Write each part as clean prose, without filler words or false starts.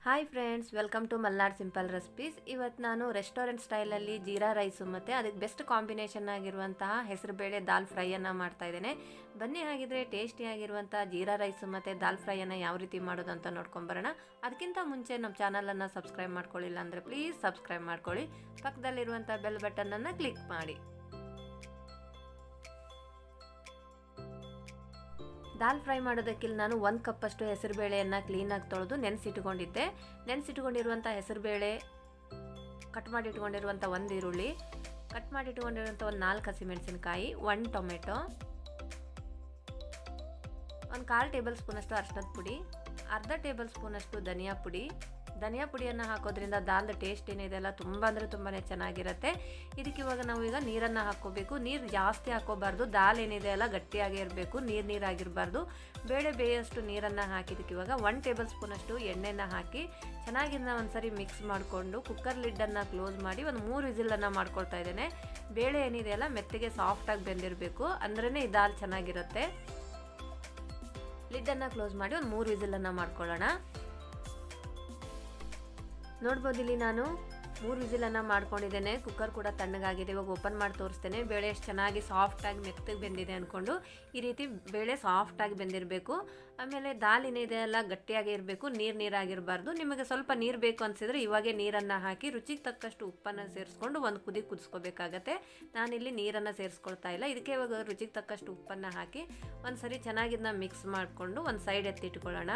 Hi friends, welcome to Malnad simple recipes. ಇವತ್ತು ನಾನು restaurant ಸ್ಟೈಲಲ್ಲಿ ಜೀರಾ ರೈಸು ಮತ್ತು ಅದಕ್ಕೆ ಬೆಸ್ಟ್ ಕಾಂಬಿನೇಷನ್ ಆಗಿರುವಂತಹ ಹೆಸರುಬೇಳೆ ದಾಲ್ ಫ್ರೈಯನ್ನು ಮಾಡ್ತಾಯಿದ್ದೇನೆ. ಬನ್ನಿ ಹಾಗಿದ್ರೆ ಟೇಸ್ಟಿಯಾಗಿರುವಂಥ ಜೀರಾ ರೈಸು ಮತ್ತು ದಾಲ್ ಫ್ರೈಯನ್ನು ಯಾವ ರೀತಿ ಮಾಡೋದು ಅಂತ ನೋಡ್ಕೊಂಬರೋಣ. ಅದಕ್ಕಿಂತ ಮುಂಚೆ ನಮ್ಮ ಚಾನಲನ್ನು ಸಬ್ಸ್ಕ್ರೈಬ್ ಮಾಡ್ಕೊಳ್ಳಿಲ್ಲ ಅಂದರೆ ಪ್ಲೀಸ್ ಸಬ್ಸ್ಕ್ರೈಬ್ ಮಾಡ್ಕೊಳ್ಳಿ. ಪಕ್ಕದಲ್ಲಿರುವಂಥ ಬೆಲ್ ಬಟನನ್ನು ಕ್ಲಿಕ್ ಮಾಡಿ. ದಾಲ್ ಫ್ರೈ ಮಾಡೋದಕ್ಕಿಲ್ಲಿ ನಾನು 1 ಕಪ್ಪಷ್ಟು ಹೆಸರುಬೇಳೆಯನ್ನು ಕ್ಲೀನಾಗಿ ತೊಳೆದು ನೆನೆಸಿಟ್ಕೊಂಡಿದ್ದೆ. ನೆನೆಸಿಟ್ಕೊಂಡಿರುವಂಥ ಹೆಸರುಬೇಳೆ, ಕಟ್ ಮಾಡಿ ಇಟ್ಕೊಂಡಿರುವಂಥ 1 ಈರುಳ್ಳಿ, ಕಟ್ ಮಾಡಿ ಇಟ್ಕೊಂಡಿರುವಂಥ 4 ಹಸಿಮೆಣಸಿನಕಾಯಿ, 1 ಟೊಮೆಟೊ, 1/4 ಟೇಬಲ್ ಸ್ಪೂನಷ್ಟು ಅರಿಶಿನದ ಪುಡಿ, ಅರ್ಧ ಟೇಬಲ್ ಸ್ಪೂನಷ್ಟು ಧನಿಯಾ ಪುಡಿಯನ್ನು ಹಾಕೋದ್ರಿಂದ ದಾಲ್ದ ಟೇಸ್ಟ್ ಏನಿದೆ ಅಲ್ಲ ತುಂಬ ಅಂದರೆ ತುಂಬಾ ಚೆನ್ನಾಗಿರುತ್ತೆ. ಇದಕ್ಕೆ ಇವಾಗ ನಾವು ನೀರನ್ನು ಹಾಕ್ಕೋಬೇಕು. ನೀರು ಜಾಸ್ತಿ ಹಾಕೋಬಾರ್ದು. ದಾಲ್ ಏನಿದೆ ಅಲ್ಲ ಗಟ್ಟಿಯಾಗಿ ಇರಬೇಕು, ನೀರಾಗಿರಬಾರ್ದು. ಬೇಳೆ ಬೇಯಷ್ಟು ನೀರನ್ನು ಹಾಕಿದ್ದಕ್ಕೆ ಇವಾಗ 1 ಟೇಬಲ್ ಸ್ಪೂನಷ್ಟು ಎಣ್ಣೆನ ಹಾಕಿ ಚೆನ್ನಾಗಿ ಒಂದ್ಸರಿ ಮಿಕ್ಸ್ ಮಾಡಿಕೊಂಡು ಕುಕ್ಕರ್ ಲಿಡ್ಡನ್ನು ಕ್ಲೋಸ್ ಮಾಡಿ 3 ವಿಸಿಲನ್ನು ಮಾಡ್ಕೊಳ್ತಾ ಇದ್ದೇನೆ. ಬೇಳೆ ಏನಿದೆ ಅಲ್ಲ ಮೆತ್ತಗೆ ಸಾಫ್ಟಾಗಿ ಬೆಂದಿರಬೇಕು, ಅಂದ್ರೇ ಈ ದಾಲ್ ಚೆನ್ನಾಗಿರುತ್ತೆ. ಲಿಡ್ಡನ್ನು ಕ್ಲೋಸ್ ಮಾಡಿ 3 ವಿಸಿಲನ್ನು ಮಾಡ್ಕೊಳ್ಳೋಣ. ನೋಡ್ಬೋದು, ಇಲ್ಲಿ ನಾನು 3 ವಿಸಿಲನ್ನು ಮಾಡ್ಕೊಂಡಿದ್ದೇನೆ. ಕುಕ್ಕರ್ ಕೂಡ ತಣ್ಣಗಾಗಿದೆ. ಇವಾಗ ಓಪನ್ ಮಾಡಿ ತೋರಿಸ್ತೇನೆ. ಬೇಳೆ ಎಷ್ಟು ಚೆನ್ನಾಗಿ ಸಾಫ್ಟಾಗಿ ಮೆತ್ತಗೆ ಬೆಂದಿದೆ ಅಂದ್ಕೊಂಡು ಈ ರೀತಿ ಬೇಳೆ ಸಾಫ್ಟಾಗಿ ಬೆಂದಿರಬೇಕು. ಆಮೇಲೆ ದಾಲ್ ಏನಿದೆ ಅಲ್ಲ ಗಟ್ಟಿಯಾಗಿ ಇರಬೇಕು, ನೀರಾಗಿರಬಾರ್ದು. ನಿಮಗೆ ಸ್ವಲ್ಪ ನೀರು ಬೇಕು ಅನಿಸಿದ್ರೆ ಇವಾಗೇ ನೀರನ್ನು ಹಾಕಿ ರುಚಿಗೆ ತಕ್ಕಷ್ಟು ಉಪ್ಪನ್ನು ಸೇರಿಸ್ಕೊಂಡು ಒಂದು ಕುದಿಸ್ಕೋಬೇಕಾಗತ್ತೆ. ನಾನಿಲ್ಲಿ ನೀರನ್ನು ಸೇರಿಸ್ಕೊಳ್ತಾ ಇಲ್ಲ. ಇದಕ್ಕೆ ಇವಾಗ ರುಚಿಗೆ ತಕ್ಕಷ್ಟು ಉಪ್ಪನ್ನು ಹಾಕಿ ಒಂದು ಸರಿ ಚೆನ್ನಾಗಿದ್ದನ್ನ ಮಿಕ್ಸ್ ಮಾಡಿಕೊಂಡು ಒಂದು ಸೈಡ್ ಎತ್ತಿಟ್ಕೊಳ್ಳೋಣ.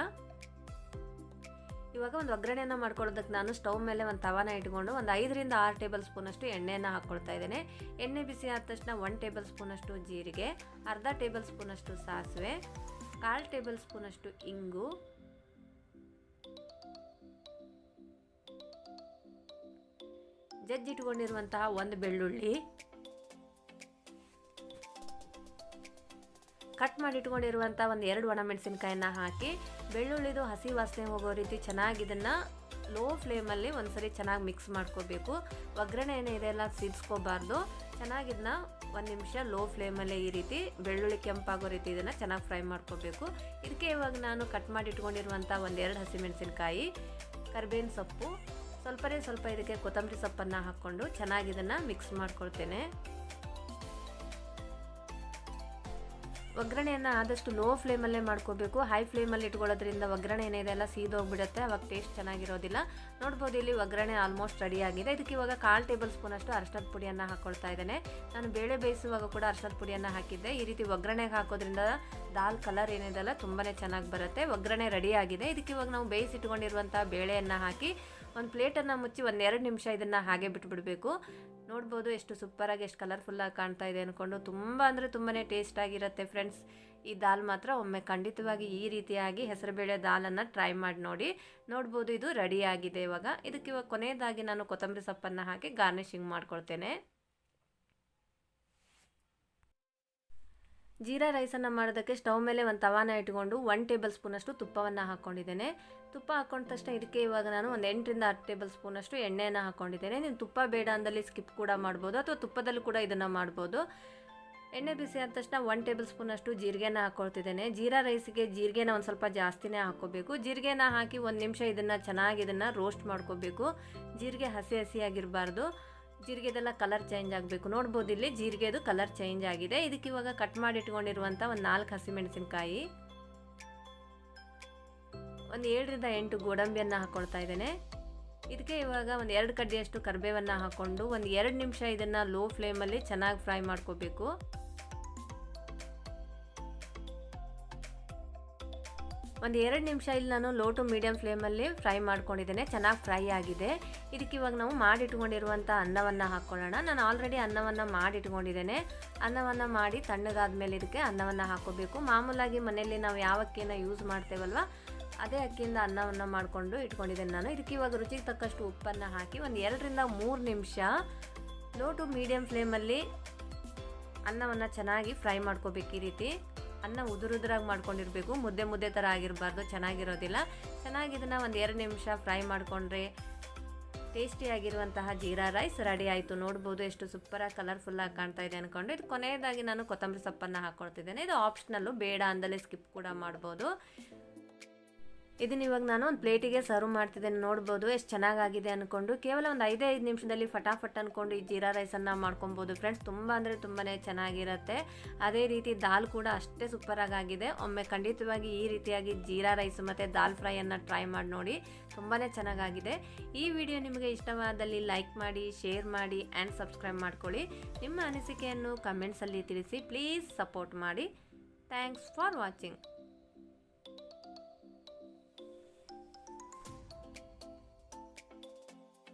ಇವಾಗ ಒಂದು ಒಗ್ಗರಣೆಯನ್ನು ಮಾಡ್ಕೊಳ್ಳೋದಕ್ಕೆ ನಾನು ಸ್ಟವ್ ಮೇಲೆ ಒಂದು ತವಾನ ಇಟ್ಕೊಂಡು 5 ರಿಂದ 6 ಟೇಬಲ್ ಸ್ಪೂನಷ್ಟು ಎಣ್ಣೆಯನ್ನು ಹಾಕ್ಕೊಳ್ತಾ ಇದ್ದೇನೆ. ಎಣ್ಣೆ ಬಿಸಿ ಆದ ತಕ್ಷಣ 1 ಟೇಬಲ್ ಸ್ಪೂನಷ್ಟು ಜೀರಿಗೆ, ಅರ್ಧ ಟೇಬಲ್ ಸ್ಪೂನಷ್ಟು ಸಾಸಿವೆ, 1/4 ಟೇಬಲ್ ಸ್ಪೂನಷ್ಟು ಇಂಗು, ಜಜ್ಜಿಟ್ಕೊಂಡಿರುವಂತಹ 1 ಬೆಳ್ಳುಳ್ಳಿ, ಕಟ್ ಮಾಡಿ ಇಟ್ಕೊಂಡಿರುವಂಥ 2 ಒಣಮೆಣಸಿನ್ಕಾಯನ್ನು ಹಾಕಿ ಬೆಳ್ಳುಳ್ಳಿದು ಹಸಿ ವಾಸನೆ ಹೋಗೋ ರೀತಿ ಚೆನ್ನಾಗಿ ಇದನ್ನು ಲೋ ಫ್ಲೇಮಲ್ಲಿ ಒಂದ್ಸರಿ ಚೆನ್ನಾಗಿ ಮಿಕ್ಸ್ ಮಾಡ್ಕೋಬೇಕು. ಒಗ್ಗರಣೆ ಏನಿದೆ ಎಲ್ಲ ಸಿಡಿಸ್ಕೋಬಾರ್ದು. ಚೆನ್ನಾಗಿದನ್ನ 1 ನಿಮಿಷ ಲೋ ಫ್ಲೇಮಲ್ಲೇ ಈ ರೀತಿ ಬೆಳ್ಳುಳ್ಳಿ ಕೆಂಪಾಗೋ ರೀತಿ ಇದನ್ನು ಚೆನ್ನಾಗಿ ಫ್ರೈ ಮಾಡ್ಕೋಬೇಕು. ಇದಕ್ಕೆ ಇವಾಗ ನಾನು ಕಟ್ ಮಾಡಿ ಇಟ್ಕೊಂಡಿರುವಂಥ 2 ಹಸಿಮೆಣಸಿನಕಾಯಿ, ಕರಿಬೇವಿನ ಸೊಪ್ಪು, ಸ್ವಲ್ಪ ಇದಕ್ಕೆ ಕೊತ್ತಂಬರಿ ಸೊಪ್ಪನ್ನು ಹಾಕ್ಕೊಂಡು ಚೆನ್ನಾಗಿ ಇದನ್ನು ಮಿಕ್ಸ್ ಮಾಡ್ಕೊಳ್ತೇನೆ. ಒಗ್ಗರಣೆಯನ್ನು ಆದಷ್ಟು ಲೋ ಫ್ಲೇಮಲ್ಲೇ ಮಾಡ್ಕೋಬೇಕು. ಹೈ ಫ್ಲೇಮಲ್ಲಿ ಇಟ್ಕೊಳ್ಳೋದ್ರಿಂದ ಒಗ್ಗರಣೆ ಏನಿದೆ ಎಲ್ಲ ಸೀದೋಗ್ಬಿಡುತ್ತೆ, ಅವಾಗ ಟೇಸ್ಟ್ ಚೆನ್ನಾಗಿರೋದಿಲ್ಲ. ನೋಡ್ಬೋದು, ಇಲ್ಲಿ ಒಗ್ಗರಣೆ ಆಲ್ಮೋಸ್ಟ್ ರೆಡಿ ಆಗಿದೆ. ಇದಕ್ಕೆ ಇವಾಗ 1/4 ಟೇಬಲ್ ಸ್ಪೂನಷ್ಟು ಅರಿಶಿನದ ಪುಡಿಯನ್ನು ಹಾಕ್ಕೊಳ್ತಾ ಇದ್ದೇನೆ. ನಾನು ಬೇಳೆ ಬೇಯಿಸುವಾಗ ಕೂಡ ಅರಿಶಿನದ ಪುಡಿಯನ್ನು ಹಾಕಿದ್ದೆ. ಈ ರೀತಿ ಒಗ್ಗರಣೆಗೆ ಹಾಕೋದ್ರಿಂದ ದಾಲ್ ಕಲರ್ ಏನಿದೆ ಅಲ್ಲ ತುಂಬಾ ಚೆನ್ನಾಗಿ ಬರುತ್ತೆ. ಒಗ್ಗರಣೆ ರೆಡಿ ಆಗಿದೆ. ಇದಕ್ಕೆ ಇವಾಗ ನಾವು ಬೇಯಿಸಿಟ್ಕೊಂಡಿರುವಂಥ ಬೇಳೆಯನ್ನು ಹಾಕಿ ಒಂದು ಪ್ಲೇಟನ್ನು ಮುಚ್ಚಿ 1-2 ನಿಮಿಷ ಇದನ್ನು ಹಾಗೆ ಬಿಟ್ಬಿಡಬೇಕು. ನೋಡ್ಬೋದು ಎಷ್ಟು ಸೂಪರಾಗಿ, ಎಷ್ಟು ಕಲರ್ಫುಲ್ಲಾಗಿ ಕಾಣ್ತಾ ಇದೆ ಅಂದ್ಕೊಂಡು ತುಂಬ ಅಂದರೆ ತುಂಬಾ ಟೇಸ್ಟ್ ಆಗಿರುತ್ತೆ ಫ್ರೆಂಡ್ಸ್. ಈ ದಾಲ್ ಮಾತ್ರ ಒಮ್ಮೆ ಖಂಡಿತವಾಗಿ ಈ ರೀತಿಯಾಗಿ ಹೆಸರುಬೇಳೆ ದಾಲನ್ನು ಟ್ರೈ ಮಾಡಿ ನೋಡಿ. ನೋಡ್ಬೋದು, ಇದು ರೆಡಿ ಆಗಿದೆ. ಇದಕ್ಕೆ ಇವಾಗ ಕೊನೆಯದಾಗಿ ನಾನು ಕೊತ್ತಂಬರಿ ಸೊಪ್ಪನ್ನು ಹಾಕಿ ಗಾರ್ನಿಷಿಂಗ್ ಮಾಡ್ಕೊಳ್ತೇನೆ. ಜೀರಾ ರೈಸನ್ನು ಮಾಡೋದಕ್ಕೆ ಸ್ಟವ್ ಮೇಲೆ ಒಂದು ತವಾನ ಇಟ್ಕೊಂಡು 1 ಟೇಬಲ್ ಸ್ಪೂನಷ್ಟು ತುಪ್ಪವನ್ನು ಹಾಕ್ಕೊಂಡಿದ್ದೇನೆ. ತುಪ್ಪ ಹಾಕ್ಕೊಂಡ ತಕ್ಷಣ ಇದಕ್ಕೆ ಇವಾಗ ನಾನು 8 ರಿಂದ 10 ಟೇಬಲ್ ಸ್ಪೂನಷ್ಟು ಎಣ್ಣೆಯನ್ನು ಹಾಕ್ಕೊಂಡಿದ್ದೇನೆ. ನೀವು ತುಪ್ಪ ಬೇಡ ಅಂದಲ್ಲಿ ಸ್ಕಿಪ್ ಕೂಡ ಮಾಡ್ಬೋದು, ಅಥವಾ ತುಪ್ಪದಲ್ಲಿ ಕೂಡ ಇದನ್ನು ಮಾಡ್ಬೋದು. ಎಣ್ಣೆ ಬಿಸಿ ಆದ ತಕ್ಷಣ 1 ಟೇಬಲ್ ಸ್ಪೂನಷ್ಟು ಜೀರಿಗೆನ ಹಾಕ್ಕೊಳ್ತಿದ್ದೇನೆ. ಜೀರಾ ರೈಸಿಗೆ ಜೀರಿಗೆನ ಒಂದು ಸ್ವಲ್ಪ ಜಾಸ್ತಿನೇ ಹಾಕ್ಕೋಬೇಕು. ಜೀರಿಗೆನ ಹಾಕಿ 1 ನಿಮಿಷ ಇದನ್ನು ರೋಸ್ಟ್ ಮಾಡ್ಕೋಬೇಕು. ಜೀರಿಗೆ ಹಸಿಯಾಗಿರಬಾರ್ದು. ಜೀರಿಗೆದೆಲ್ಲ ಕಲರ್ ಚೇಂಜ್ ಆಗಬೇಕು. ನೋಡ್ಬೋದು, ಇಲ್ಲಿ ಜೀರಿಗೆದು ಕಲರ್ ಚೇಂಜ್ ಆಗಿದೆ. ಇದಕ್ಕೆ ಇವಾಗ ಕಟ್ ಮಾಡಿ ಇಟ್ಕೊಂಡಿರುವಂಥ 4 ಹಸಿಮೆಣಸಿನಕಾಯಿ, 7 ರಿಂದ 8 ಗೋಡಂಬಿಯನ್ನು ಹಾಕ್ಕೊಳ್ತಾ ಇದ್ದೇನೆ. ಇದಕ್ಕೆ ಇವಾಗ 2 ಕಡ್ಡಿಯಷ್ಟು ಕರಿಬೇವನ್ನು ಹಾಕ್ಕೊಂಡು 2 ನಿಮಿಷ ಇದನ್ನು ಲೋ ಫ್ಲೇಮಲ್ಲಿ ಚೆನ್ನಾಗಿ ಫ್ರೈ ಮಾಡ್ಕೋಬೇಕು. 2 ನಿಮಿಷ ಇಲ್ಲಿ ನಾನು ಲೋ ಟು ಮೀಡಿಯಂ ಫ್ಲೇಮಲ್ಲಿ ಫ್ರೈ ಮಾಡ್ಕೊಂಡಿದ್ದೇನೆ. ಚೆನ್ನಾಗಿ ಫ್ರೈ ಆಗಿದೆ. ಇದಕ್ಕೆ ಇವಾಗ ನಾವು ಮಾಡಿಟ್ಕೊಂಡಿರುವಂಥ ಅನ್ನವನ್ನು ಹಾಕ್ಕೊಳ್ಳೋಣ. ನಾನು ಆಲ್ರೆಡಿ ಅನ್ನವನ್ನು ಮಾಡಿಟ್ಕೊಂಡಿದ್ದೇನೆ. ಅನ್ನವನ್ನು ಮಾಡಿ ತಣ್ಣಗಾದ್ಮೇಲೆ ಇದಕ್ಕೆ ಅನ್ನವನ್ನು ಹಾಕ್ಕೋಬೇಕು. ಮಾಮೂಲಾಗಿ ಮನೆಯಲ್ಲಿ ನಾವು ಯಾವ ಅಕ್ಕಿಯನ್ನು ಯೂಸ್ ಮಾಡ್ತೇವಲ್ವ ಅದೇ ಅಕ್ಕಿಯಿಂದ ಅನ್ನವನ್ನು ಮಾಡಿಕೊಂಡು ಇಟ್ಕೊಂಡಿದ್ದೇನೆ ನಾನು. ಇದಕ್ಕೆ ಇವಾಗ ರುಚಿಗೆ ತಕ್ಕಷ್ಟು ಉಪ್ಪನ್ನು ಹಾಕಿ 2 ರಿಂದ 3 ನಿಮಿಷ ಲೋ ಟು ಮೀಡಿಯಂ ಫ್ಲೇಮಲ್ಲಿ ಅನ್ನವನ್ನು ಚೆನ್ನಾಗಿ ಫ್ರೈ ಮಾಡ್ಕೋಬೇಕು. ಈ ರೀತಿ ಅನ್ನ ಉದುರಾಗಿ ಮಾಡ್ಕೊಂಡಿರಬೇಕು, ಮುದ್ದೆ ಥರ ಆಗಿರಬಾರ್ದು, ಚೆನ್ನಾಗಿರೋದಿಲ್ಲ. ಚೆನ್ನಾಗಿ ಇದನ್ನು 2 ನಿಮಿಷ ಫ್ರೈ ಮಾಡಿಕೊಂಡ್ರೆ ಟೇಸ್ಟಿಯಾಗಿರುವಂತಹ ಜೀರಾ ರೈಸ್ ರೆಡಿ ಆಯಿತು. ನೋಡ್ಬೋದು ಎಷ್ಟು ಸೂಪರಾಗಿ ಕಲರ್ಫುಲ್ಲಾಗಿ ಕಾಣ್ತಾ ಇದೆ ಅಂದ್ಕೊಂಡು. ಇದು ಕೊನೆಯದಾಗಿ ನಾನು ಕೊತ್ತಂಬರಿ ಸೊಪ್ಪನ್ನು ಹಾಕ್ಕೊಳ್ತಿದ್ದೇನೆ. ಇದು ಆಪ್ಷನಲ್ಲು, ಬೇಡ ಅಂದಲೇ ಸ್ಕಿಪ್ ಕೂಡ ಮಾಡ್ಬೋದು. ಇದನ್ನ ಇವಾಗ ನಾನು ಒಂದು ಪ್ಲೇಟಿಗೆ ಸರ್ವ್ ಮಾಡ್ತಿದ್ದೇನೆ. ನೋಡ್ಬೋದು ಎಷ್ಟು ಚೆನ್ನಾಗಾಗಿದೆ ಅಂದ್ಕೊಂಡು. ಕೇವಲ ಒಂದು 5 ನಿಮಿಷದಲ್ಲಿ ಫಟಾಫಟ್ ಅಂದ್ಕೊಂಡು ಈ ಜೀರಾ ರೈಸನ್ನು ಮಾಡ್ಕೊಬೋದು ಫ್ರೆಂಡ್ಸ್. ತುಂಬ ಅಂದರೆ ತುಂಬಾ ಚೆನ್ನಾಗಿರುತ್ತೆ. ಅದೇ ರೀತಿ ದಾಲ್ ಕೂಡ ಅಷ್ಟೇ ಸೂಪರಾಗಿದೆ. ಒಮ್ಮೆ ಖಂಡಿತವಾಗಿ ಈ ರೀತಿಯಾಗಿ ಜೀರಾ ರೈಸ್ ಮತ್ತು ದಾಲ್ ಫ್ರೈಯನ್ನು ಟ್ರೈ ಮಾಡಿ ನೋಡಿ, ತುಂಬಾ ಚೆನ್ನಾಗಾಗಿದೆ. ಈ ವಿಡಿಯೋ ನಿಮಗೆ ಇಷ್ಟವಾದಲ್ಲಿ ಲೈಕ್ ಮಾಡಿ, ಶೇರ್ ಮಾಡಿ ಆ್ಯಂಡ್ ಸಬ್ಸ್ಕ್ರೈಬ್ ಮಾಡ್ಕೊಳ್ಳಿ. ನಿಮ್ಮ ಅನಿಸಿಕೆಯನ್ನು ಕಮೆಂಟ್ಸಲ್ಲಿ ತಿಳಿಸಿ. ಪ್ಲೀಸ್ ಸಪೋರ್ಟ್ ಮಾಡಿ. Thanks for watching.